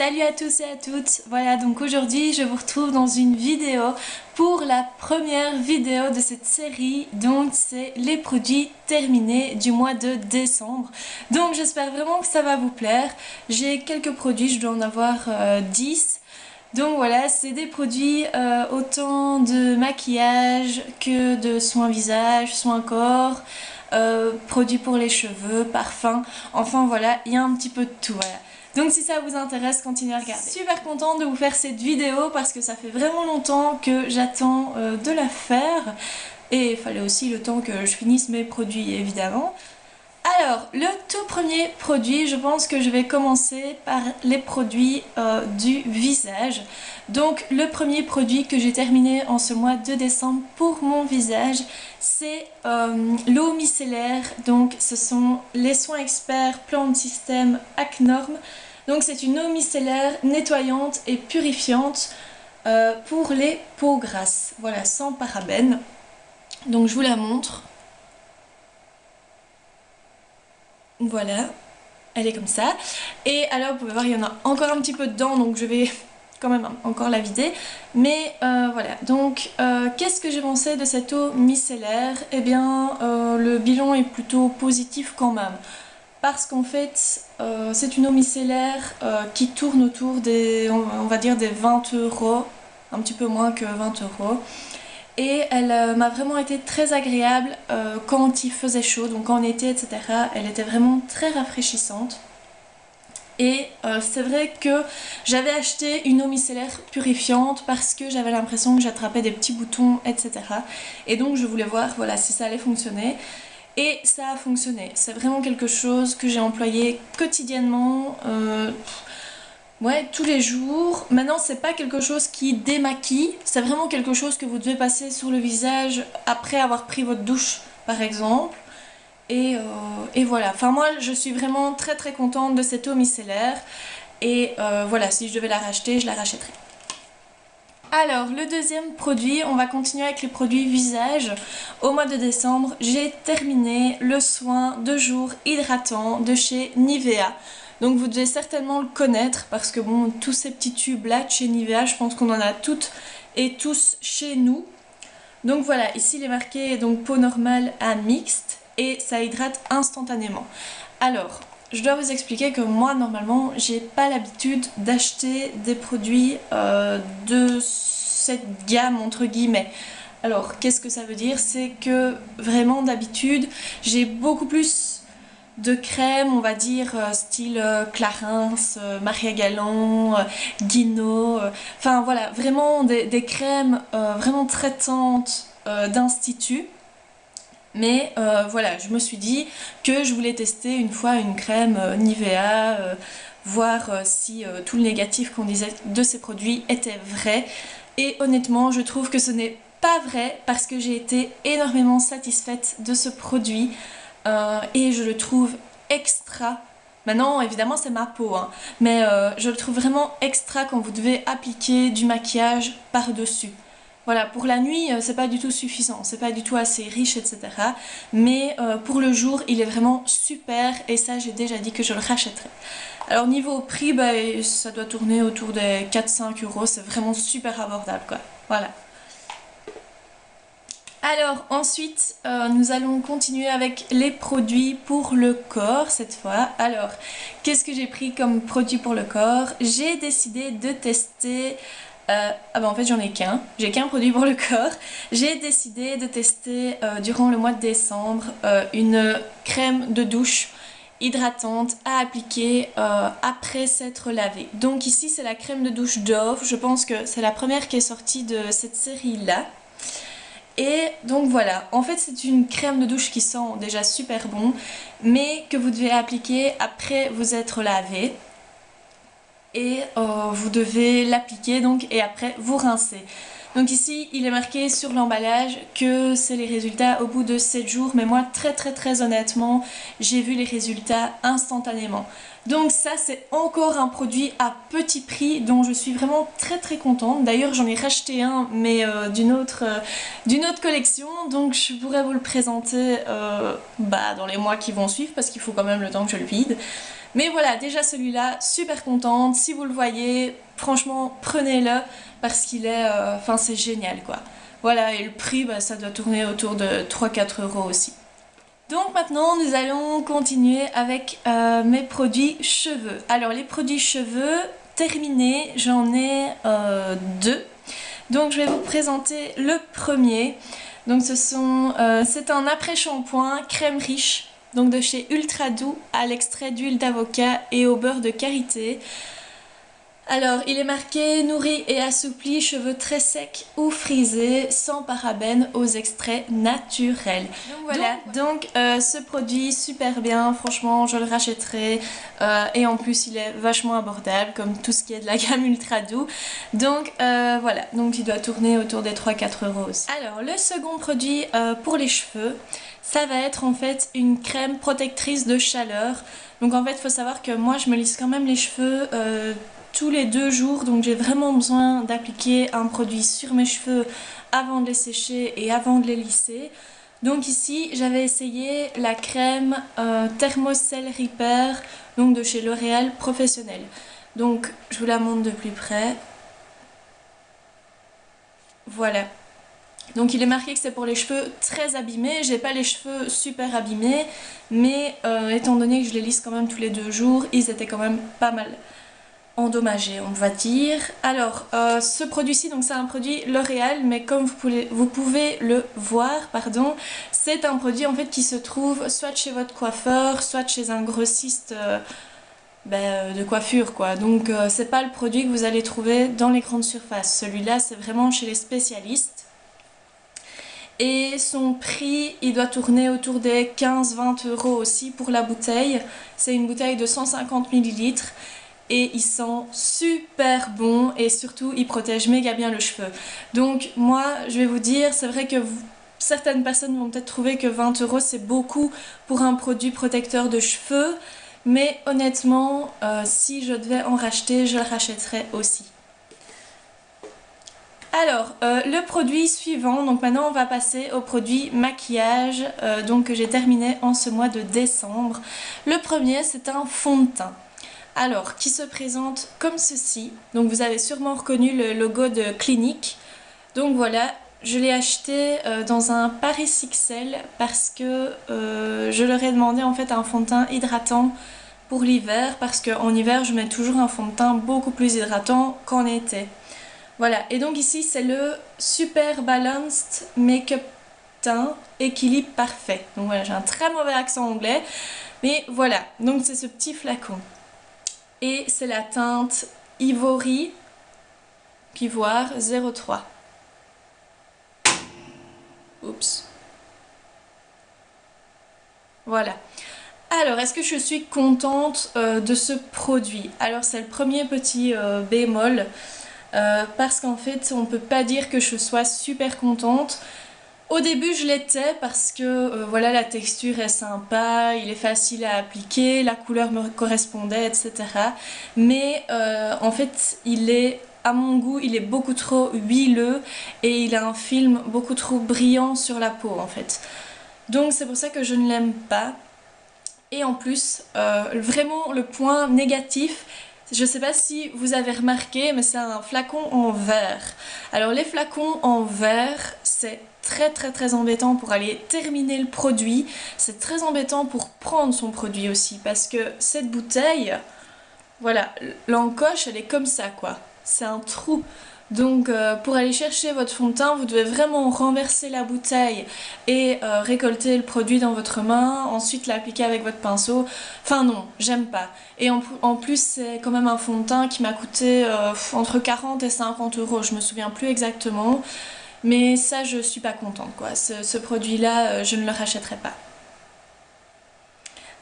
Salut à tous et à toutes. Voilà, donc aujourd'hui je vous retrouve dans une vidéo pour la première vidéo de cette série. Donc c'est les produits terminés du mois de décembre. Donc j'espère vraiment que ça va vous plaire. J'ai quelques produits, je dois en avoir 10. Donc voilà, c'est des produits autant de maquillage que de soins visage, soins corps, produits pour les cheveux, parfums, enfin voilà, il y a un petit peu de tout, voilà. Donc si ça vous intéresse, continuez à regarder. Super contente de vous faire cette vidéo parce que ça fait vraiment longtemps que j'attends de la faire. Et il fallait aussi le temps que je finisse mes produits évidemment. Alors, le tout premier produit, je pense que je vais commencer par les produits du visage. Donc, le premier produit que j'ai terminé en ce mois de décembre pour mon visage, c'est l'eau micellaire. Donc, ce sont les soins experts Plant System Acnorm. Donc, c'est une eau micellaire nettoyante et purifiante pour les peaux grasses. Voilà, sans parabènes. Donc, je vous la montre. Voilà, elle est comme ça. Et alors vous pouvez voir, il y en a encore un petit peu dedans, donc je vais quand même encore la vider. Mais voilà, donc qu'est-ce que j'ai pensé de cette eau micellaire? Eh bien, le bilan est plutôt positif quand même. Parce qu'en fait, c'est une eau micellaire qui tourne autour des, on va dire des 20 €, un petit peu moins que 20 €. Et elle m'a vraiment été très agréable quand il faisait chaud, donc en été, etc. Elle était vraiment très rafraîchissante. Et c'est vrai que j'avais acheté une eau micellaire purifiante parce que j'avais l'impression que j'attrapais des petits boutons, etc. Et donc je voulais voir voilà, si ça allait fonctionner. Et ça a fonctionné. C'est vraiment quelque chose que j'ai employé quotidiennement. Ouais, tous les jours. Maintenant, c'est pas quelque chose qui démaquille, c'est vraiment quelque chose que vous devez passer sur le visage après avoir pris votre douche, par exemple. Et voilà. Enfin, moi, je suis vraiment très très contente de cette eau micellaire. Et voilà, si je devais la racheter, je la rachèterais. Alors, le deuxième produit, on va continuer avec les produits visage. Au mois de décembre, j'ai terminé le soin de jour hydratant de chez Nivea. Donc vous devez certainement le connaître parce que bon, tous ces petits tubes là de chez Nivea, je pense qu'on en a toutes et tous chez nous. Donc voilà, ici il est marqué donc peau normale à mixte et ça hydrate instantanément. Alors, je dois vous expliquer que moi normalement j'ai pas l'habitude d'acheter des produits de cette gamme entre guillemets. Alors qu'est-ce que ça veut dire? C'est que vraiment d'habitude j'ai beaucoup plus de crèmes, on va dire style Clarins, Maria Galland, Guino, enfin voilà, vraiment des crèmes vraiment traitantes d'institut. Mais voilà, je me suis dit que je voulais tester une fois une crème Nivea, voir si tout le négatif qu'on disait de ces produits était vrai. Et honnêtement, je trouve que ce n'est pas vrai parce que j'ai été énormément satisfaite de ce produit. Et je le trouve extra. Maintenant, évidemment, c'est ma peau, hein, mais je le trouve vraiment extra quand vous devez appliquer du maquillage par-dessus. Voilà, pour la nuit, c'est pas du tout suffisant, c'est pas du tout assez riche, etc. Mais pour le jour, il est vraiment super et ça, j'ai déjà dit que je le rachèterai. Alors, niveau prix, bah, ça doit tourner autour des 4-5 €, c'est vraiment super abordable, quoi. Voilà. Alors ensuite nous allons continuer avec les produits pour le corps cette fois. Alors qu'est-ce que j'ai pris comme produit pour le corps? J'ai décidé de tester... ah bah en fait j'en ai qu'un, j'ai qu'un produit pour le corps. J'ai décidé de tester durant le mois de décembre une crème de douche hydratante à appliquer après s'être lavé. Donc ici c'est la crème de douche Dove, je pense que c'est la première qui est sortie de cette série là. Et donc voilà, en fait c'est une crème de douche qui sent déjà super bon, mais que vous devez appliquer après vous être lavé. Et vous devez l'appliquer donc et après vous rincer. Donc ici il est marqué sur l'emballage que c'est les résultats au bout de 7 jours, mais moi très honnêtement j'ai vu les résultats instantanément. Donc ça c'est encore un produit à petit prix dont je suis vraiment très contente. D'ailleurs j'en ai racheté un mais d'une autre collection, donc je pourrais vous le présenter dans les mois qui vont suivre parce qu'il faut quand même le temps que je le vide. Mais voilà, déjà celui-là, super contente. Si vous le voyez, franchement, prenez-le parce qu'il est... Enfin, c'est génial, quoi. Voilà, et le prix, bah, ça doit tourner autour de 3-4 euros aussi. Donc maintenant, nous allons continuer avec mes produits cheveux. Alors, les produits cheveux, terminés, j'en ai deux. Donc, je vais vous présenter le premier. Donc, c'est un après-shampoing crème riche, donc de chez Ultra Doux, à l'extrait d'huile d'avocat et au beurre de karité. Alors, il est marqué nourri et assoupli, cheveux très secs ou frisés, sans parabènes, aux extraits naturels. Donc voilà, ce produit super bien, franchement je le rachèterai et en plus il est vachement abordable comme tout ce qui est de la gamme Ultra Doux. Donc voilà, donc il doit tourner autour des 3-4 euros aussi. Alors le second produit pour les cheveux, ça va être en fait une crème protectrice de chaleur. Donc en fait il faut savoir que moi je me lisse quand même les cheveux tous les 2 jours, donc j'ai vraiment besoin d'appliquer un produit sur mes cheveux avant de les sécher et avant de les lisser. Donc ici j'avais essayé la crème Thermocell Repair, donc de chez L'Oréal Professionnel. Donc je vous la montre de plus près. Voilà. Donc il est marqué que c'est pour les cheveux très abîmés. J'ai pas les cheveux super abîmés, mais étant donné que je les lisse quand même tous les 2 jours, ils étaient quand même pas mal endommagé, on va dire. Alors ce produit-ci, donc c'est un produit L'Oréal, mais comme vous pouvez le voir, pardon, c'est un produit en fait qui se trouve soit chez votre coiffeur, soit chez un grossiste de coiffure quoi. Donc c'est pas le produit que vous allez trouver dans les grandes surfaces. Celui-là c'est vraiment chez les spécialistes. Et son prix, il doit tourner autour des 15-20 euros aussi pour la bouteille. C'est une bouteille de 150 ml. Et il sent super bon et surtout il protège méga bien le cheveu. Donc moi je vais vous dire, c'est vrai que certaines personnes vont peut-être trouver que 20 euros c'est beaucoup pour un produit protecteur de cheveux, mais honnêtement si je devais en racheter, je le rachèterais aussi. Alors, le produit suivant, donc maintenant on va passer au produit maquillage donc que j'ai terminé en ce mois de décembre. Le premier c'est un fond de teint. Alors, qui se présente comme ceci. Donc vous avez sûrement reconnu le logo de Clinique. Donc voilà, je l'ai acheté dans un Paris XL parce que je leur ai demandé en fait un fond de teint hydratant pour l'hiver. Parce qu'en hiver, je mets toujours un fond de teint beaucoup plus hydratant qu'en été. Voilà, et donc ici c'est le Super Balanced Make-up Teint Équilibre Parfait. Donc voilà, j'ai un très mauvais accent anglais. Mais voilà, donc c'est ce petit flacon. Et c'est la teinte Ivory Pivoire 03. Oups. Voilà. Alors, est-ce que je suis contente de ce produit? Alors, c'est le premier petit bémol. Parce qu'en fait, on ne peut pas dire que je sois super contente. Au début je l'étais parce que voilà, la texture est sympa, il est facile à appliquer, la couleur me correspondait, etc. Mais en fait à mon goût, il est beaucoup trop huileux et il a un film beaucoup trop brillant sur la peau en fait. Donc c'est pour ça que je ne l'aime pas. Et en plus, vraiment le point négatif, je sais pas si vous avez remarqué, mais c'est un flacon en verre. Alors les flacons en verre, c'est très embêtant pour aller terminer le produit. C'est très embêtant pour prendre son produit aussi, parce que cette bouteille, voilà, l'encoche elle est comme ça quoi. C'est un trou. Donc pour aller chercher votre fond de teint, vous devez vraiment renverser la bouteille et récolter le produit dans votre main, ensuite l'appliquer avec votre pinceau. Enfin non, j'aime pas. Et en plus c'est quand même un fond de teint qui m'a coûté entre 40 et 50 euros, je me souviens plus exactement. Mais ça je suis pas contente quoi, ce produit là je ne le rachèterai pas.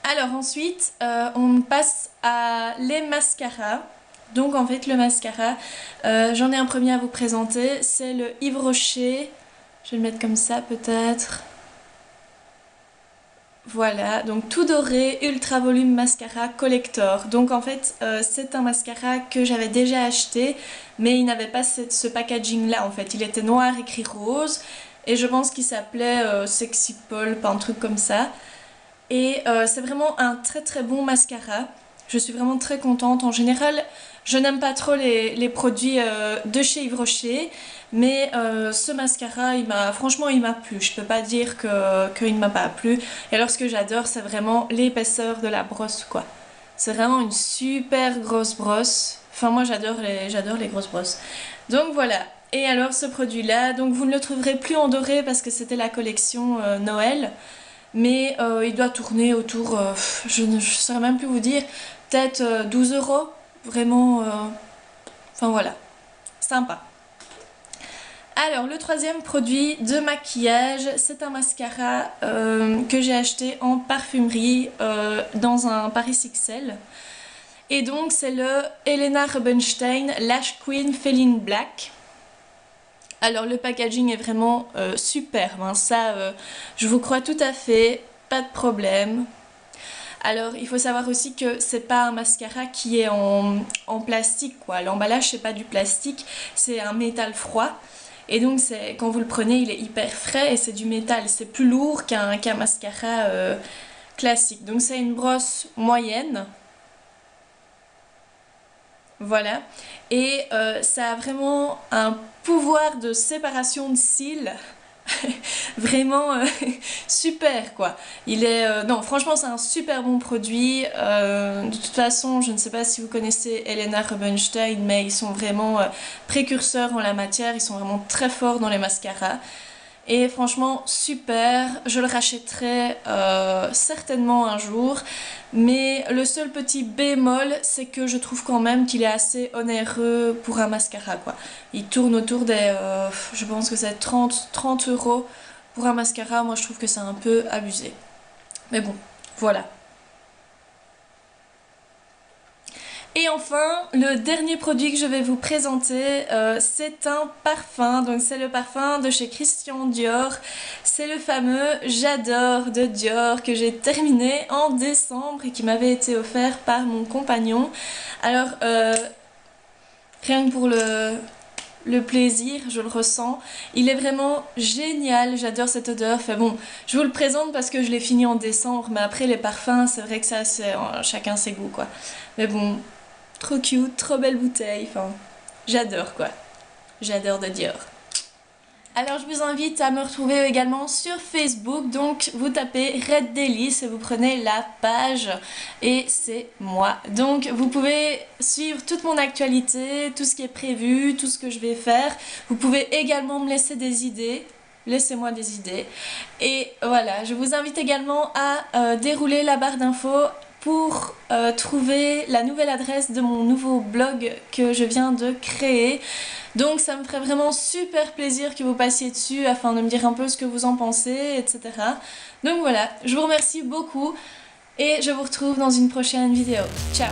Alors ensuite on passe à les mascaras. Donc en fait le mascara, j'en ai un premier à vous présenter, c'est le Yves Rocher, je vais le mettre comme ça peut-être. Voilà, donc tout doré, ultra volume mascara collector. Donc en fait c'est un mascara que j'avais déjà acheté, mais il n'avait pas ce packaging là en fait, il était noir écrit rose et je pense qu'il s'appelait Sexy Pulp, un truc comme ça. Et c'est vraiment un très bon mascara. Je suis vraiment très contente. En général, je n'aime pas trop les produits de chez Yves Rocher, mais ce mascara, franchement, il m'a plu. Je peux pas dire qu'il ne m'a pas plu. Et alors, ce que j'adore, c'est vraiment l'épaisseur de la brosse, quoi. C'est vraiment une super grosse brosse. Enfin, moi, j'adore les grosses brosses. Donc voilà. Et alors, ce produit-là, donc vous ne le trouverez plus en doré parce que c'était la collection Noël. Mais il doit tourner autour, je ne saurais même plus vous dire, peut-être 12 euros. Vraiment, enfin voilà, sympa. Alors, le troisième produit de maquillage, c'est un mascara que j'ai acheté en parfumerie dans un Paris XL. Et donc, c'est le Helena Rubinstein Lash Queen Feline Black. Alors, le packaging est vraiment superbe, hein. Ça, je vous crois tout à fait, pas de problème. Alors, il faut savoir aussi que c'est pas un mascara qui est en plastique, quoi. L'emballage, c'est pas du plastique, c'est un métal froid. Et donc, quand vous le prenez, il est hyper frais et c'est du métal. C'est plus lourd qu'un mascara classique. Donc, c'est une brosse moyenne. Voilà. Et ça a vraiment un pouvoir de séparation de cils. Vraiment super quoi. Non, franchement c'est un super bon produit. De toute façon, je ne sais pas si vous connaissez Helena Rubinstein, mais ils sont vraiment précurseurs en la matière. Ils sont vraiment très forts dans les mascaras. Et franchement super, je le rachèterai certainement un jour, mais le seul petit bémol c'est que je trouve quand même qu'il est assez onéreux pour un mascara quoi. Il tourne autour des, je pense que c'est 30 euros pour un mascara, moi je trouve que c'est un peu abusé. Mais bon, voilà. Et enfin, le dernier produit que je vais vous présenter, c'est un parfum. Donc c'est le parfum de chez Christian Dior. C'est le fameux J'adore de Dior que j'ai terminé en décembre et qui m'avait été offert par mon compagnon. Alors, rien que pour le plaisir, je le ressens. Il est vraiment génial, j'adore cette odeur. Enfin bon, je vous le présente parce que je l'ai fini en décembre, mais après les parfums, c'est vrai que ça, c'est chacun ses goûts quoi. Mais bon, trop cute, trop belle bouteille, enfin, j'adore quoi. J'adore de Dior. Alors je vous invite à me retrouver également sur Facebook, donc vous tapez Red Delice et vous prenez la page et c'est moi. Donc vous pouvez suivre toute mon actualité, tout ce qui est prévu, tout ce que je vais faire. Vous pouvez également me laisser des idées. Laissez-moi des idées. Et voilà, je vous invite également à dérouler la barre d'infos pour trouver la nouvelle adresse de mon nouveau blog que je viens de créer. Donc ça me ferait vraiment super plaisir que vous passiez dessus afin de me dire un peu ce que vous en pensez, etc. Donc voilà, je vous remercie beaucoup et je vous retrouve dans une prochaine vidéo. Ciao!